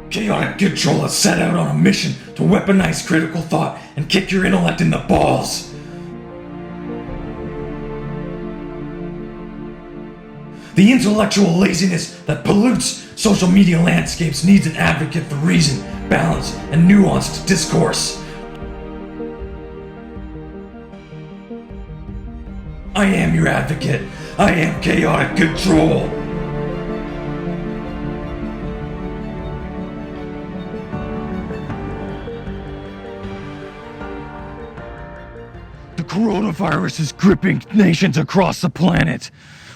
Chaotic control has set out on a mission to weaponize critical thought and kick your intellect in the balls. The intellectual laziness that pollutes social media landscapes needs an advocate for reason, balance, and nuanced discourse. I am your advocate. I am chaotic control. The coronavirus is gripping nations across the planet,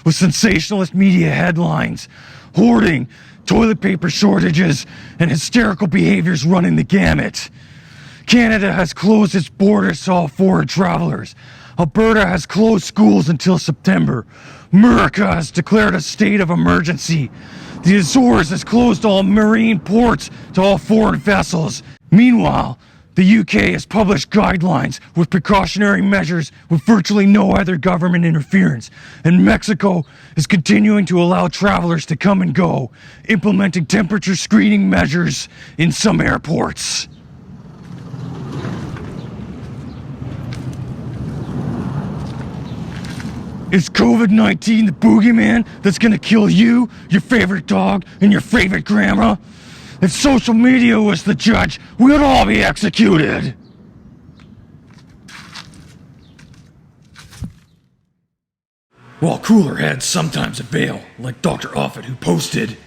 with sensationalist media headlines, hoarding, toilet paper shortages, and hysterical behaviours running the gamut. Canada has closed its borders to all foreign travelers. Alberta has closed schools until September. Murica has declared a state of emergency. The Azores has closed all marine ports to all foreign vessels. Meanwhile, the UK has published guidelines with precautionary measures with virtually no other government interference, and Mexico is continuing to allow travelers to come and go, implementing temperature screening measures in some airports. Is COVID-19 the boogeyman that's gonna kill you, your favorite dog, and your favorite grandma? If social media was the judge, we would all be executed. While cooler heads sometimes avail, like Dr. Offit who posted,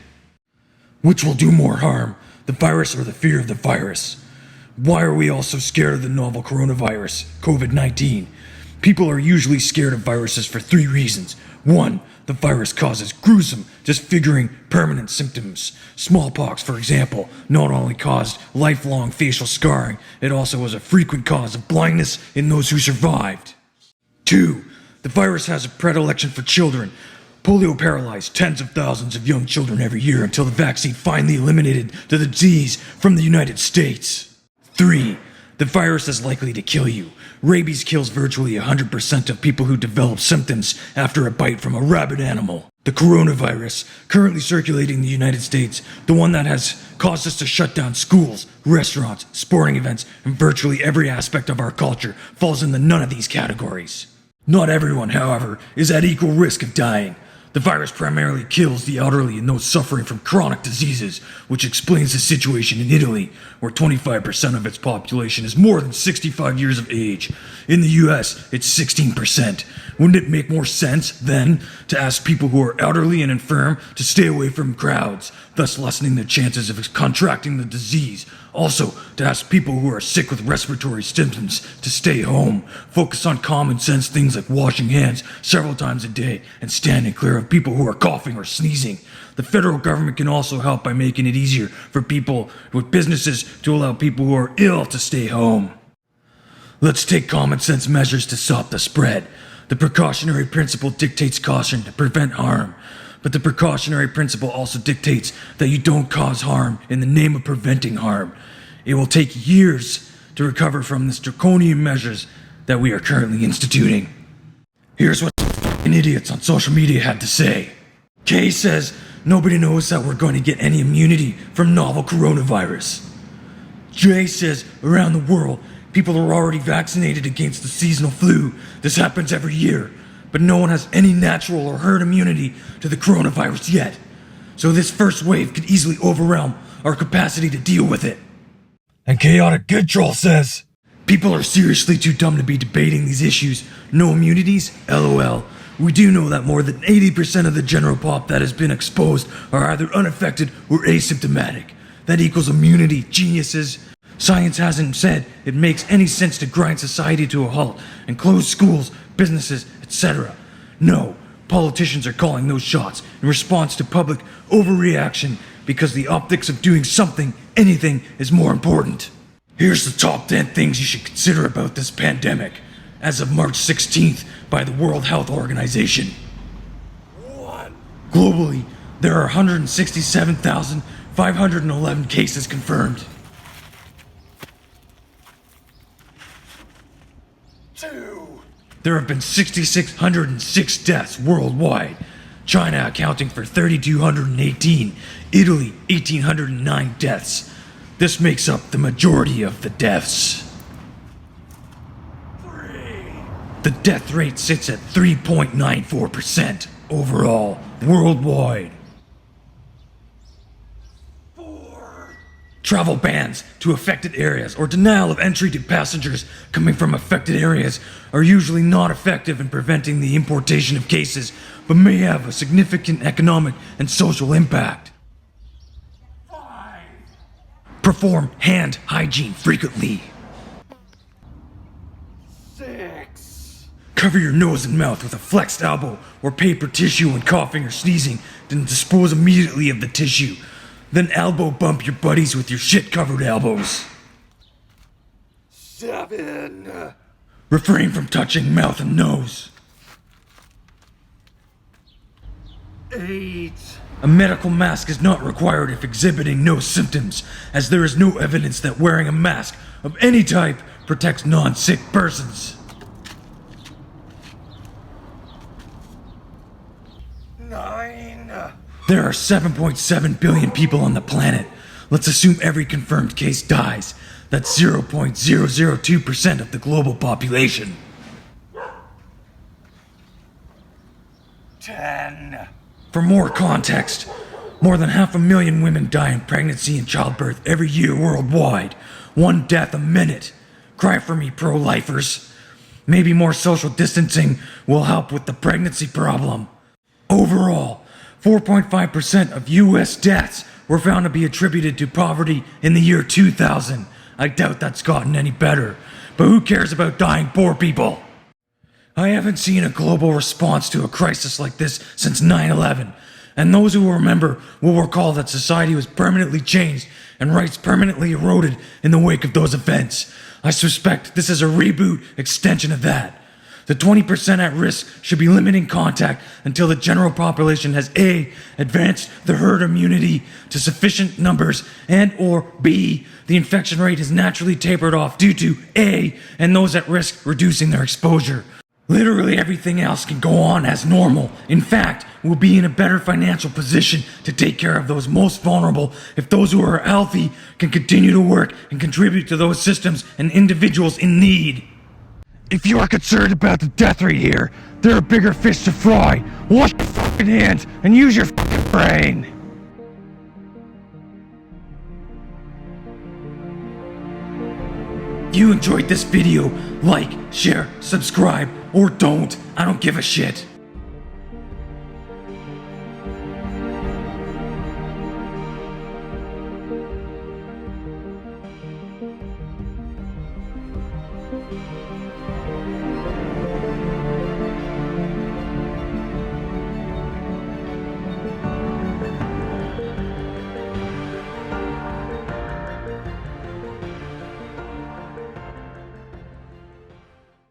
which will do more harm, the virus or the fear of the virus? Why are we all so scared of the novel coronavirus, COVID-19? People are usually scared of viruses for 3 reasons. 1. The virus causes gruesome, disfiguring, permanent symptoms. Smallpox, for example, not only caused lifelong facial scarring, it also was a frequent cause of blindness in those who survived. 2. The virus has a predilection for children. Polio paralyzed tens of thousands of young children every year until the vaccine finally eliminated the disease from the United States. 3. The virus is likely to kill you. Rabies kills virtually 100% of people who develop symptoms after a bite from a rabid animal. The coronavirus, currently circulating in the United States, the one that has caused us to shut down schools, restaurants, sporting events, and virtually every aspect of our culture, falls into none of these categories. Not everyone, however, is at equal risk of dying. The virus primarily kills the elderly and those suffering from chronic diseases, which explains the situation in Italy, where 25% of its population is more than 65 years of age. In the US, it's 16%. Wouldn't it make more sense, then, to ask people who are elderly and infirm to stay away from crowds, thus lessening their chances of contracting the disease? Also, to ask people who are sick with respiratory symptoms to stay home. Focus on common sense things like washing hands several times a day and standing clear of people who are coughing or sneezing. The federal government can also help by making it easier for people with businesses to allow people who are ill to stay home. Let's take common sense measures to stop the spread. The precautionary principle dictates caution to prevent harm. But the precautionary principle also dictates that you don't cause harm in the name of preventing harm. It will take years to recover from the draconian measures that we are currently instituting. Here's what idiots on social media had to say. Kay says nobody knows that we're going to get any immunity from novel coronavirus. Jay says around the world, people are already vaccinated against the seasonal flu. This happens every year. But no one has any natural or herd immunity to the coronavirus yet. So this first wave could easily overwhelm our capacity to deal with it. And Chaotic Control says, people are seriously too dumb to be debating these issues. No immunities? LOL. We do know that more than 80% of the general pop that has been exposed are either unaffected or asymptomatic. That equals immunity, geniuses. Science hasn't said it makes any sense to grind society to a halt and close schools, businesses, etc. No, politicians are calling those shots in response to public overreaction because the optics of doing something, anything, is more important. Here's the top 10 things you should consider about this pandemic, as of March 16th by the World Health Organization. 1. Globally, there are 167,511 cases confirmed. 2. There have been 6,606 deaths worldwide. China accounting for 3,218, Italy 1,809 deaths. This makes up the majority of the deaths. The death rate sits at 3.94% overall, worldwide. Travel bans to affected areas or denial of entry to passengers coming from affected areas are usually not effective in preventing the importation of cases, but may have a significant economic and social impact. 5. Perform hand hygiene frequently. 6. Cover your nose and mouth with a flexed elbow or paper tissue when coughing or sneezing, then dispose immediately of the tissue. Then elbow bump your buddies with your shit-covered elbows. 7. Refrain from touching mouth and nose. 8. A medical mask is not required if exhibiting no symptoms, as there is no evidence that wearing a mask of any type protects non-sick persons. 9. There are 7.7 billion people on the planet. Let's assume every confirmed case dies. That's 0.002% of the global population. 10. For more context, more than 500,000 women die in pregnancy and childbirth every year worldwide. 1 death a minute. Cry for me, pro-lifers. Maybe more social distancing will help with the pregnancy problem. Overall, 4.5% of US deaths were found to be attributed to poverty in the year 2000. I doubt that's gotten any better. But who cares about dying poor people? I haven't seen a global response to a crisis like this since 9/11. And those who remember will recall that society was permanently changed and rights permanently eroded in the wake of those events. I suspect this is a reboot extension of that. The 20% at risk should be limiting contact until the general population has A, advanced the herd immunity to sufficient numbers, and or B, the infection rate has naturally tapered off due to A, and those at risk reducing their exposure. Literally everything else can go on as normal. In fact, we'll be in a better financial position to take care of those most vulnerable if those who are healthy can continue to work and contribute to those systems and individuals in need. If you are concerned about the death rate here, there are bigger fish to fry. Wash your fucking hands and use your fucking brain. If you enjoyed this video, like, share, subscribe, or don't. I don't give a shit.